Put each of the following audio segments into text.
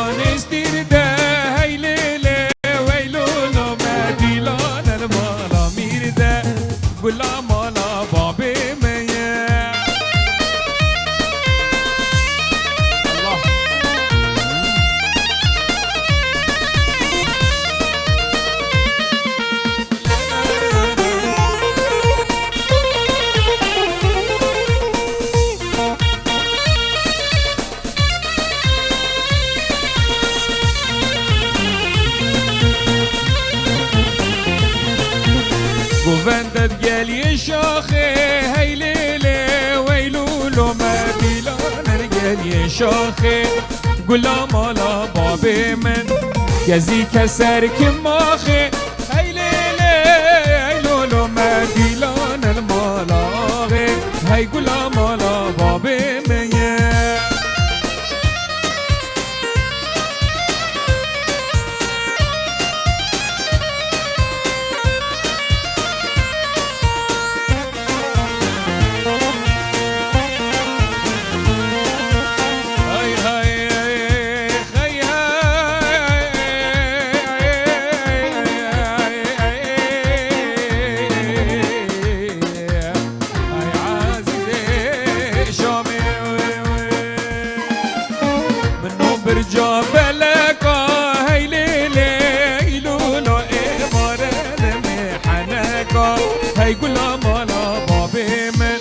جان استیرده هی لیله ویلولو مدیلان المالا میرده گلا مالا بابی میه الله گووندت گلی شاخه هی لیله ویلولو مدیلان گلی شاخه گلا مالا بابی من گزی کسر کماخه هی لیله ویلولو مدیلان المالاغه هی گلا مالا بابی من برجا بلکا هی لیله ایلولو ایواره لمحنکا هی گلا مالا بابی من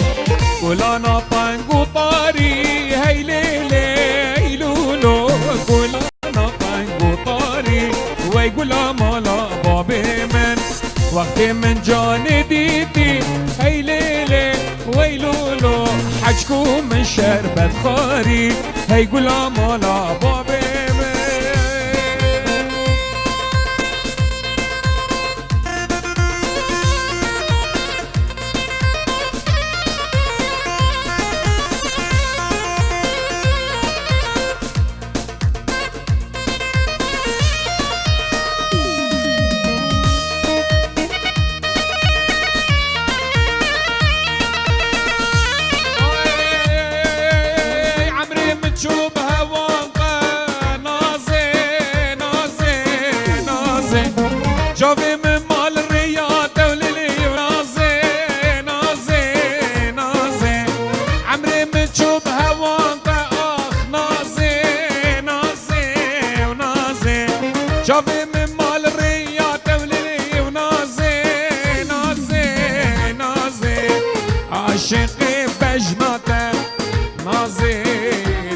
گلانا پنگو طاری هی لیله ایلولو گلانا پنگو طاری وی گلا مالا بابی من وقتی من جان دیدی هی لیله ویلولو حجکو من شربت خاری هی گلا مالا بابی شوب هواقا نازي نازي نازي جوبي من مال الرياض وللي نازي نازي نازي عمري من شوب هواقا اخ نازي نازي ونازي جوبي من مال الرياض وللي ونازي نازي نازي عاشقي بجمته نازي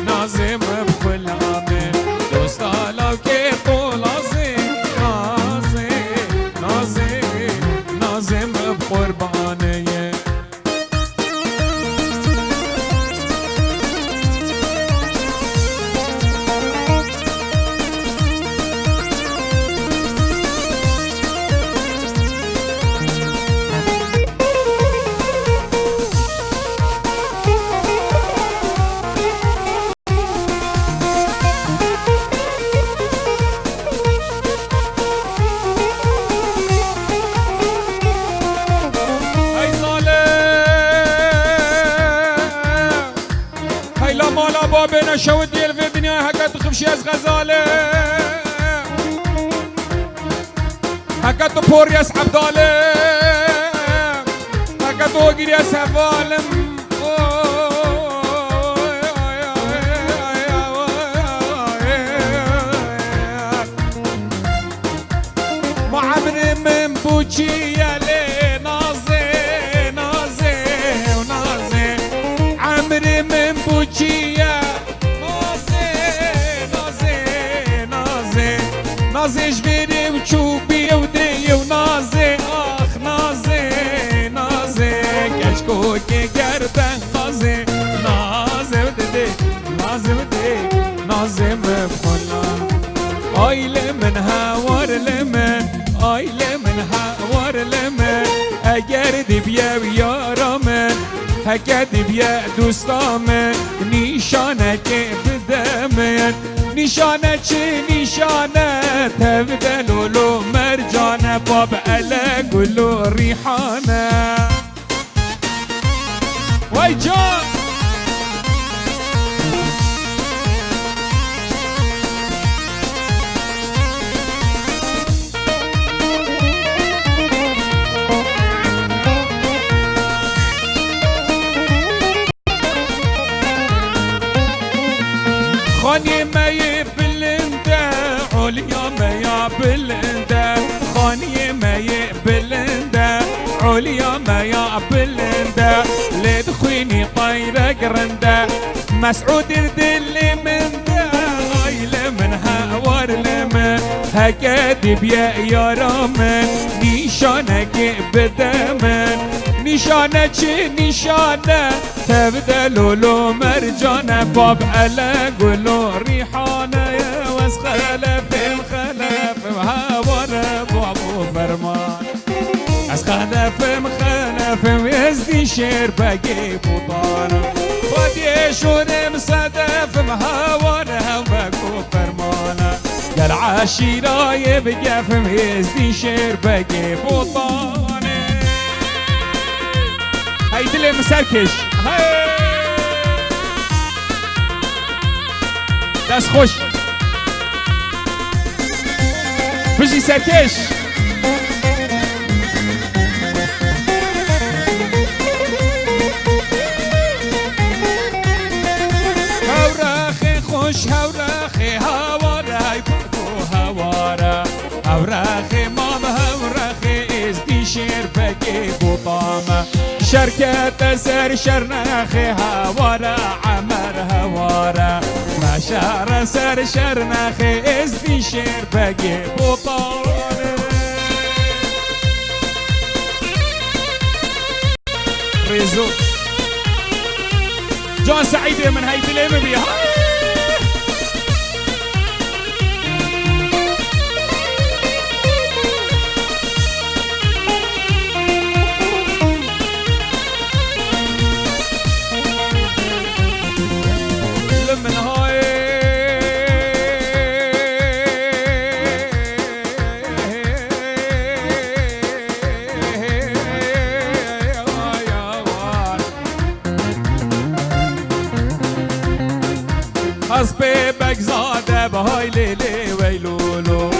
نازم بكل عامل دوستا لو كيفو نازي نازي نازي نازم بقربانية مالا بابنا شود ديال في الدنيا هكا تخفشي از غزاله هكا تبور ياس عبداله هكا توقير ياس هفالم ما عمري من بوشي يا لي نازي نازي ونازي عمري من بوشي نازي جبيري وشوبي ودري ونازي اخ نازي نازي كشكوكي قربان نازي نازي وددي نازي ودي نازي مبخلا آيلي من هاور لمن آيلي من هاور لمن اگر دی بیا یارا من هکد بیا دوستا من نیشانه که بده من نشانه چه نشانه تبدأ لولو مرجانه باب ألا قلو ريحانه واي جان اليوم يا بلندا لدخويني طايرة قرندا مسعود الدلي من دا غايلة منها ورلمة هكذب يا رامن نيشانك بدمن نشانه چه نشانه تبدأ لولو مرجانه باب على قلو ريحانه يا وز خلف هواره بابو فرمان از خلف يزدي شير باقي بوطانه خدي شورم صدف هواره بابو فرمانه قال عاشيرا يبقى يزدي شير باقي بوطانه هاي دلي مسركش هاي دست خوش بجي سركش هوراخي خوش هوراخي هواري باكو هوارا هوراخي مام هوراخي ازدي شير باقي بوطامه شركة سر شرناخي هوارا عمر هوارا ما شهر سر شرناخي ازدي شير باقي بوطانه ريزو جون سعيد من هاي دليم بيها حسبي بك زاده بهاي ليلي ويلولو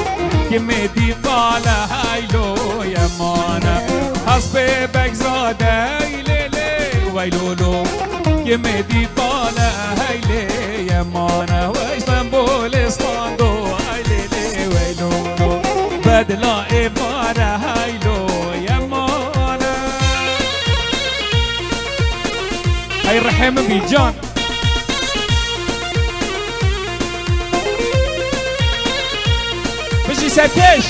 كمدي طالع هايلو يا مانا حسبي بك زاده هاي ليلي ويلولو كمدي طالع هايلي يا مانا واسطنبول اسطندو هاي ليلي ويلولو بدلا إبارة هايلو يا مانا هاي الرحم بيجان بجي سركش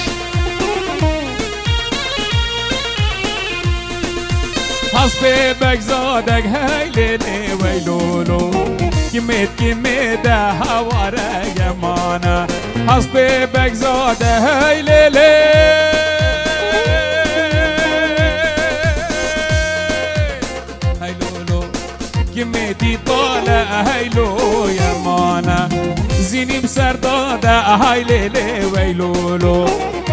حسبي بك زادك هاي ليلي ويلولو كميت هوارا يا مانا حسبي بك زاده هاي ليلي هاي لولو كميتي طالع هاي لو يا مانا زيني مسردادة هاي ليلي ويلولو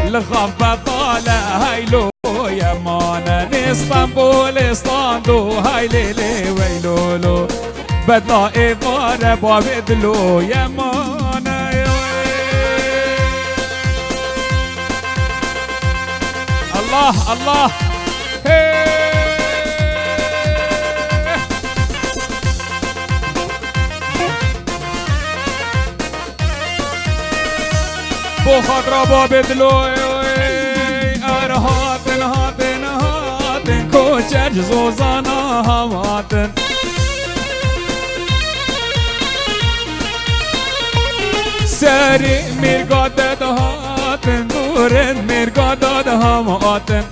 الغفة طالع هاي لو يا مانا اسطنبول اسطندو هاي ليلي ويلولو بدلا إبارة بابدلو يا مانا الله الله بو خاطر بابدلو هاتن هاتن هاتن کوچر زوزانا هاتن سری میرگادد هاتن دورد میرگادد هاتن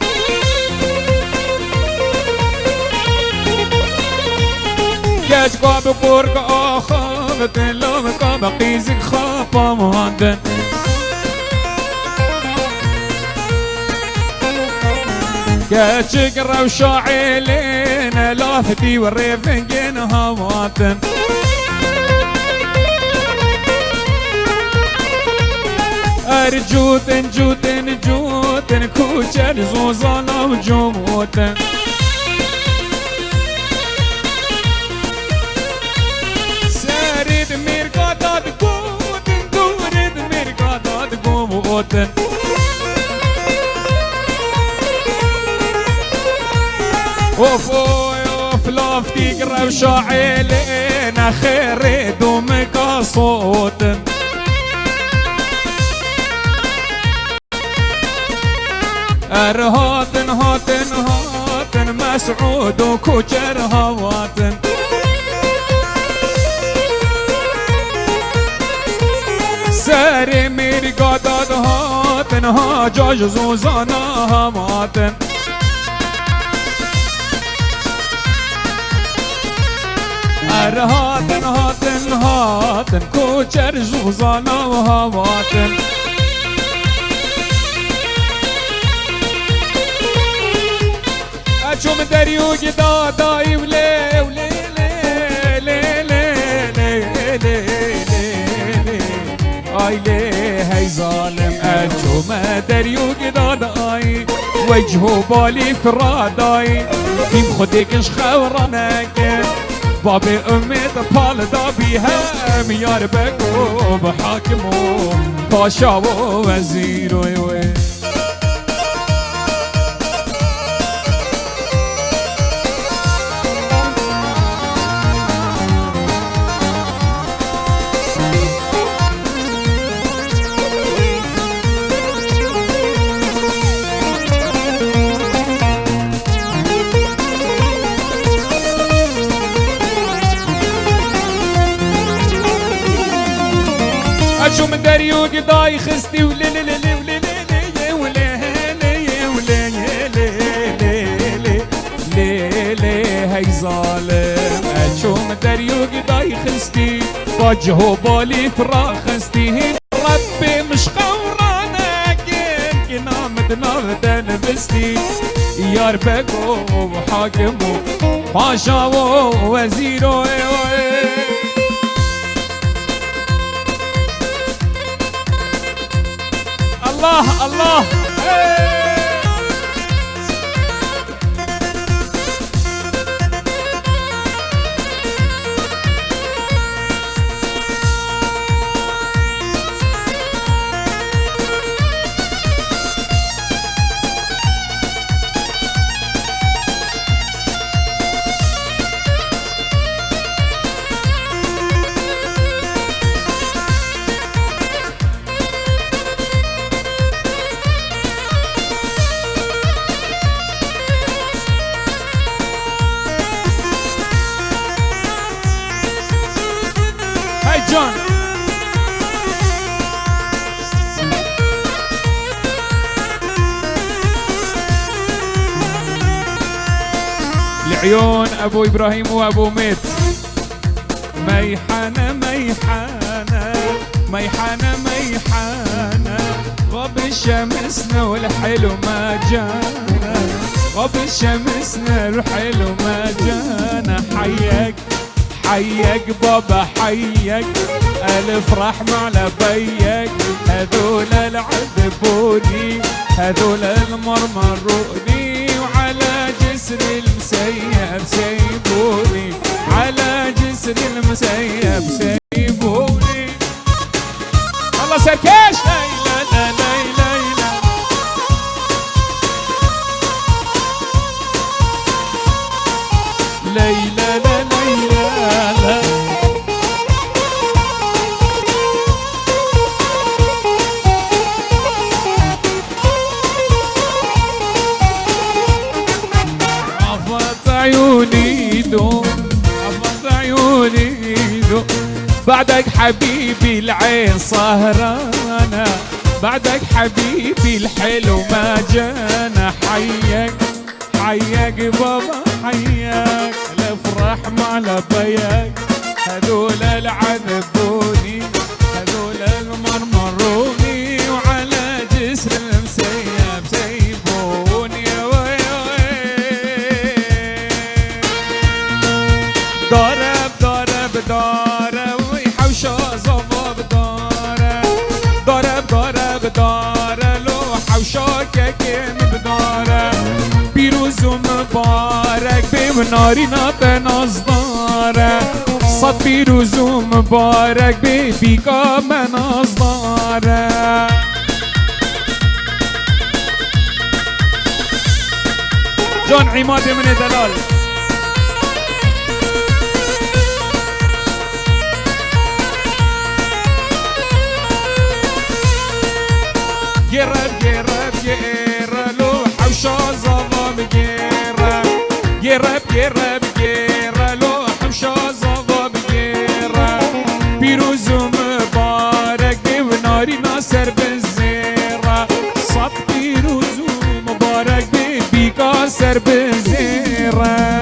گج قاب قرق آخابتن لام قاب قیزک خواب هاتن كاتشق روشاعلين لافتي والريفنجين هواتن أرجوتن جوتن جوتن كوشر زوزانا وجوتن سارد ميرقادات قوتن دورد ميرقادات قوتن اوف اوف لافتي قرب شاعلين خير دومك صوت هاتن هاتن مسعود وكوجر هواتن ساري ميري قاداد هاتن هاجاج زوزانا هماتن هاتن هاتن هاتن كوجر زوزانا وهواتن أشوم دريو جدا داي ولي ولي لي لي لي لي لي اي لي هاي ظالم أشوم دريو جدا داي وجهه بالي فراداي كيم خديكش خورانك بابي امي تبال دابيها ميار بكو بحاكمو باشا ووزيرو شو من دريو قضاي خستي ولي لي لي ولي لي ولي لي ولي لي لي هاي ظالم شو من دريو قضاي خستي وجهه بالي فراخ خستي ربي مش خورانك يمكن عمدنا بدنبستي يار بكو وحاكمو باشا ووزيرو الله الله جون لعيون ابو ابراهيم وابو ميت ميحانه ميحانه ميحانه ميحانه غاب شمسنا والحلو ما جانا غاب شمسنا الحلو ما جانا حياك حياك بابا حياك ألف رحمة على بيك هذول العذبوني هذول المرمروني وعلى جسر المسيب سيبوني على جسر المسيب سيبوني الله سركش ليلى ليلى ليلى ليلى عيوني دوم عفت عيوني دوم بعدك حبيبي العين سهرانة بعدك حبيبي الحلو ما جانا حياك حياك بابا حياك الافراح مع لبيك هذول العذبوني هذول المرمروني وعلى جسر المسيب سيبوني ضرب ضرب ضرب ويحوشة ضباب ضرب ضرب ضرب ضرب لو حوشة كيم بضرب بيروز مبارك بمنارنا بنصدار صد بيروز مبارك ببيكا بنصدار جون عماد من دلال جرب جرب جرب لو حوشة ظلام جرب بگیره بگیره لوح شازاوا بگیره پیروز و مبارک و ناری ناصر بزیره صد پیروز و مبارک بیگا سر بزیره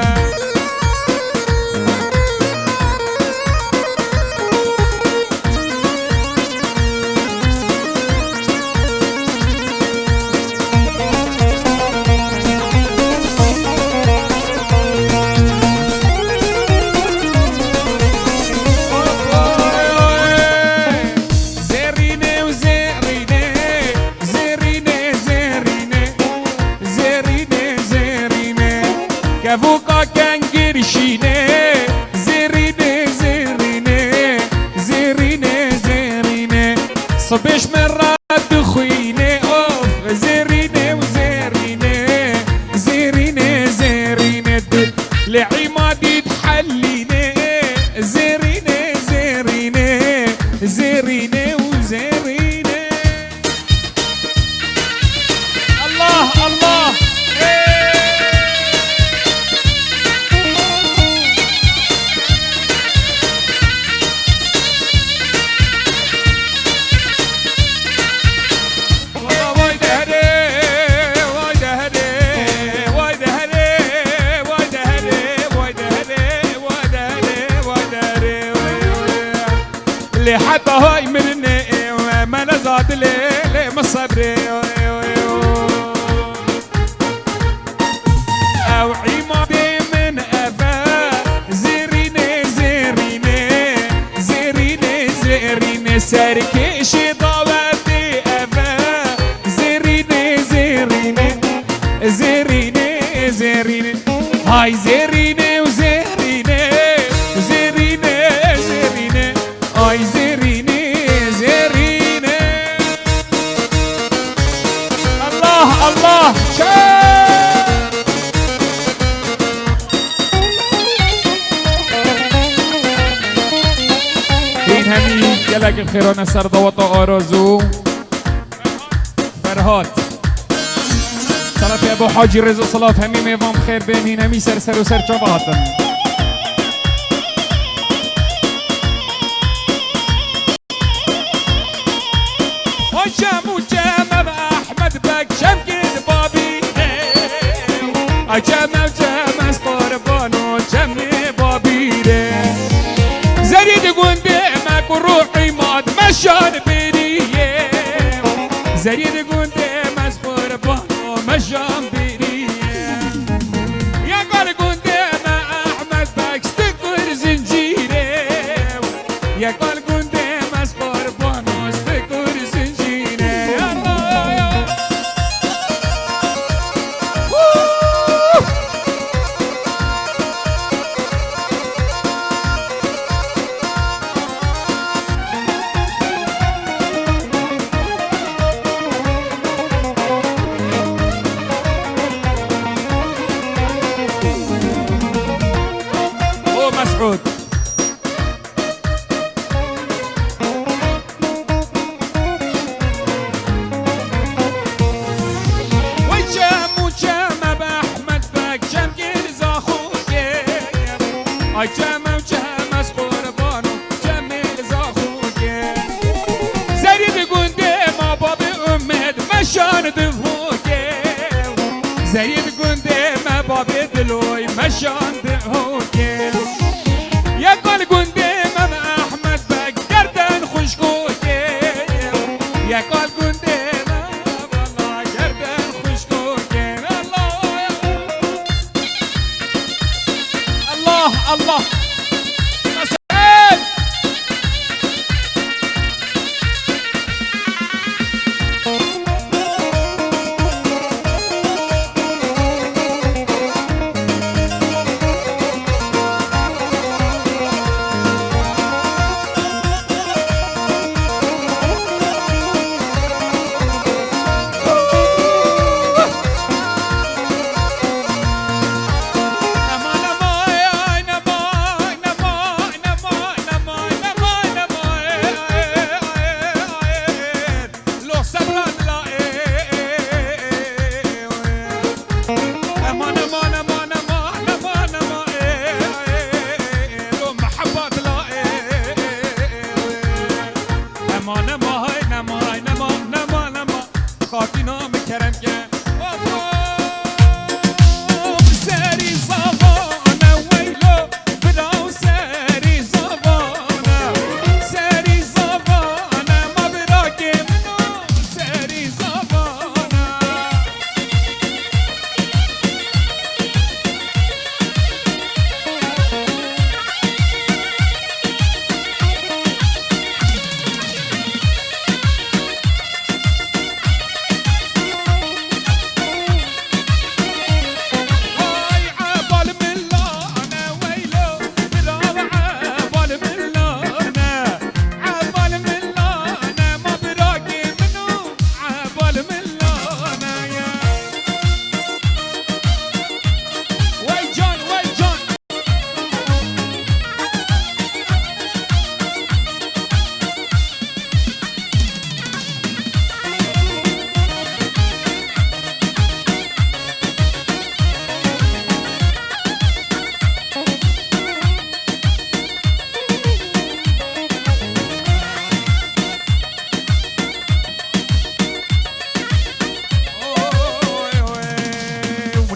كفوكا كان قرشيني زيريني زيريني زيريني زيريني صبيش مرات خويني اوف زيريني وزيريني زيريني زيريني لعمادي تحليني زيريني زيريني زيريني وزيريني الله الله اللي حتى هاي مني ما نزاد لي مصبري او عمادي من ابا زيريني زيريني زيريني زيريني ساركيشي ضوابي ابا زيريني زيريني زيريني زيريني هاي زيريني وزيريني زيريني زيريني هاي زيريني زيريني الله الله این همین گلک خیران سردوات آرزو فرهاد طرف ابو حاجی رضا صلاة همین میوام خیر بینین همی سر و سر چاباتن جم و جم احمد بک جم گید بابی جم و جم از قربان و جم بابی زرید گنده مک و روحی ماد مشان بریه زرید گنده از قربان و مشان بریه یا قال گنده ما احمد بک استکر زنجیره یا قال گنده از قربان و استکر مسعود وجم وجم بأحمد بك جم جلز أخوك جم وجم از قربان جم جلز أخوك زريد قندم باب أمد مشان دفوك زريد قندم باب دلوي مشان دفوك يا قال قندم احمد بك گردن خوشگوکه يا قال قندم والله گردن خوشگوکه الله الله الله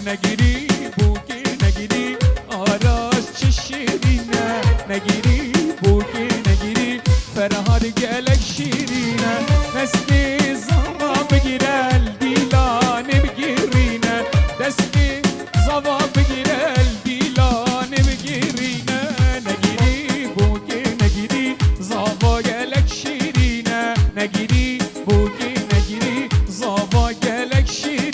نگیری بوکی نگیری آراش چه شیرینه نگیری بوکی نگیری فرهاد گلک شیرینه دستی زما بگیره دیلانه بگیرینه دستی زما بگیره دیلانه بگیرینه نگیری بوکی نگیری زما گلک شیرینه نگیری بوکی نگیری زما گلک شیرینه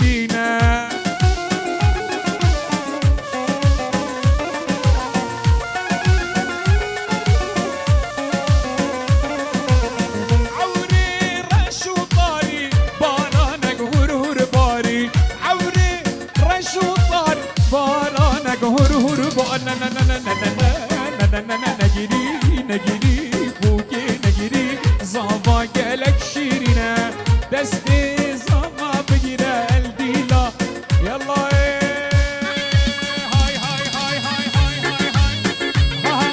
نگیری نگیری بوکی نگیری زاوا گلک شیرینه دستی زاوا بگیره الدیلا یلا های های های های های های های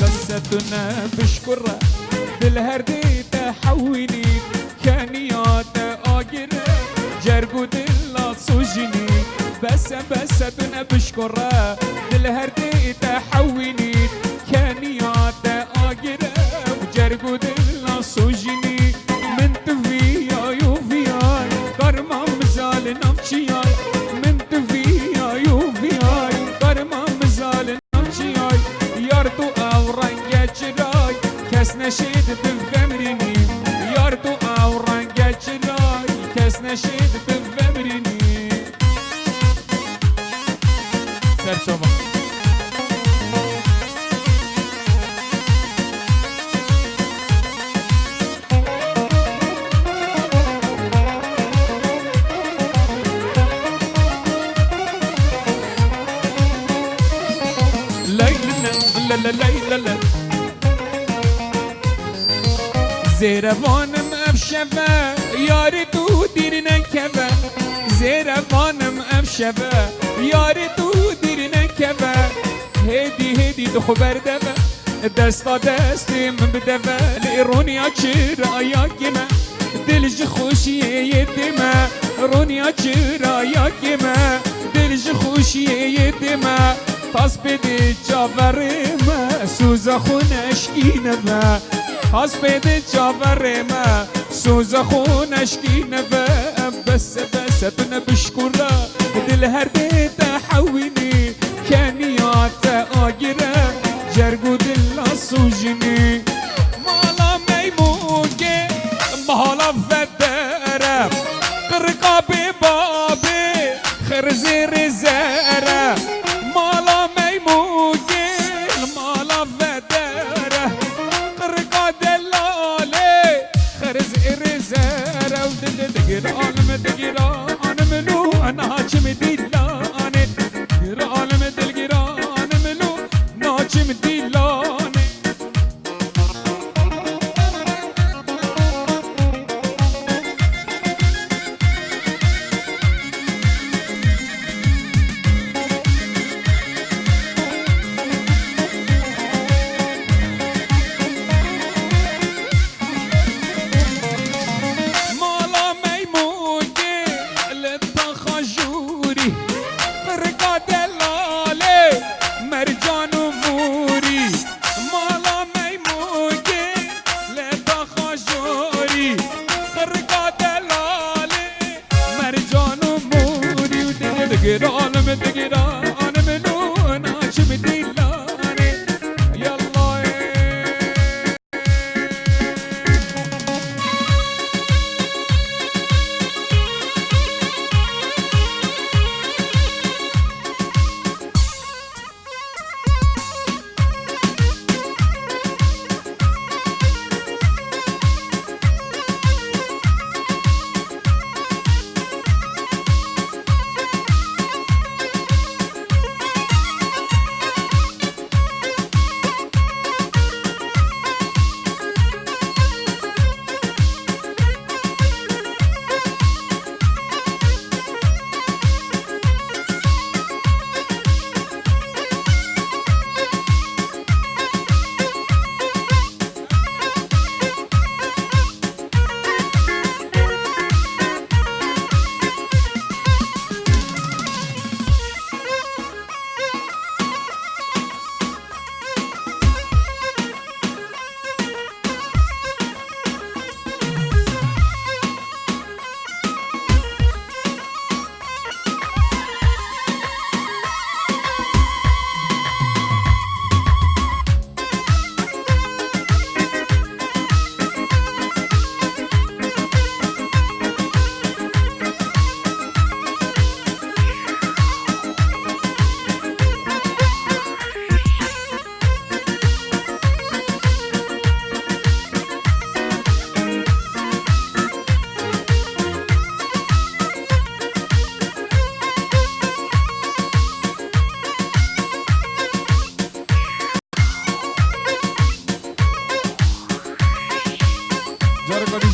قصتنا بشكره بالهردي تحويني كانيات آجره جرقود الله صوجني بس دنا بشكره بالهردي تحويني كانيات آجره جرقود الله صوجني من تفيا يوفياي كرما مزال نمشياي من تفيا يوفياي كرما مزال نمشياي يارتو او رنگ چرای کس نشید بفهمرینی یارتو او رنگ چرای کس نشید بفهمرینی سرچوبا لا زیروانم افشبه یاری تو دیر نکبه زیروانم افشبه یاری تو دیر نکبه هدی تو خبر دبه دستا دستی من بدبه لیرونیا چرا گمه دلج خوشیه یدمه رونیا چرا گمه دلج خوشیه یدمه تاس بده جاورمه سوزا خونش اینمه تاس بده جاورمه سوزا خونش اینمه بس تونه بشکره دل هر ده تحوینی کنیات آگیره جرگو دل سوجنی مالا میموگه مالا فدره قرقاب بابی خرزی رزره مالا میموگه مالا فدره قرقا دلاله خرزی رزره و دل دگرانم دگرانم نو انا چم دیلانه گرانم دلگرانم نو ناچم دیلانه قران متقران منو ناشم دلاني يلا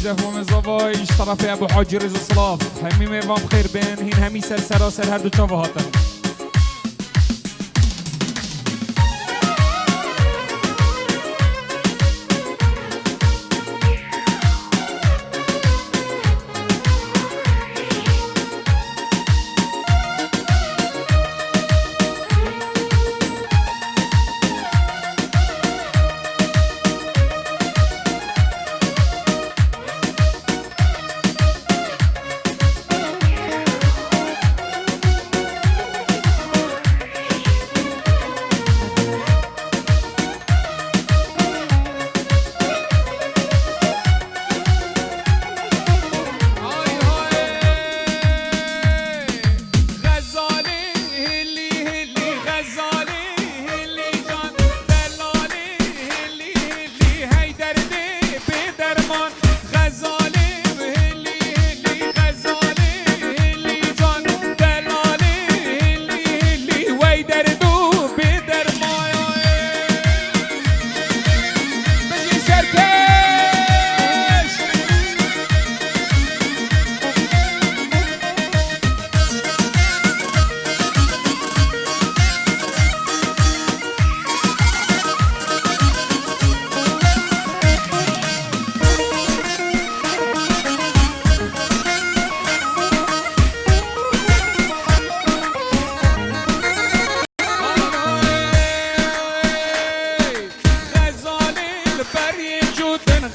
جفوم زوایش طرف ابو حاجی رضا صلاف همین میوام خیر بین هین همی سراسر هر دو چاوه هاتن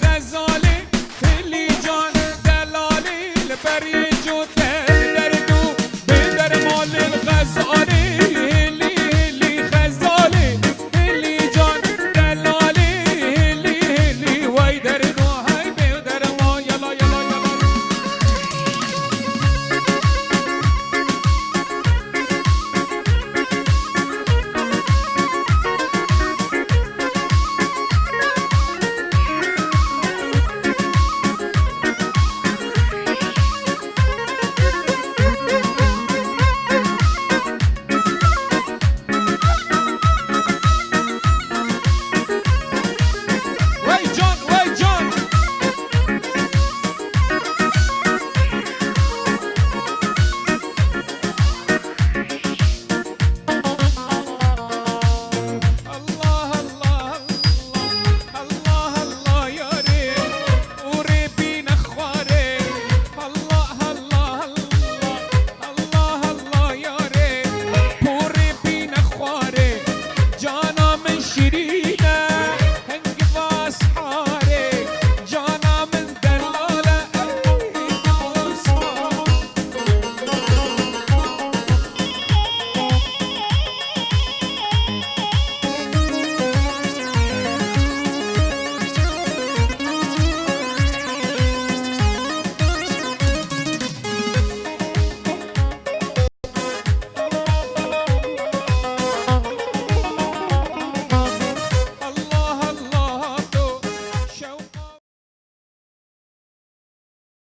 غزال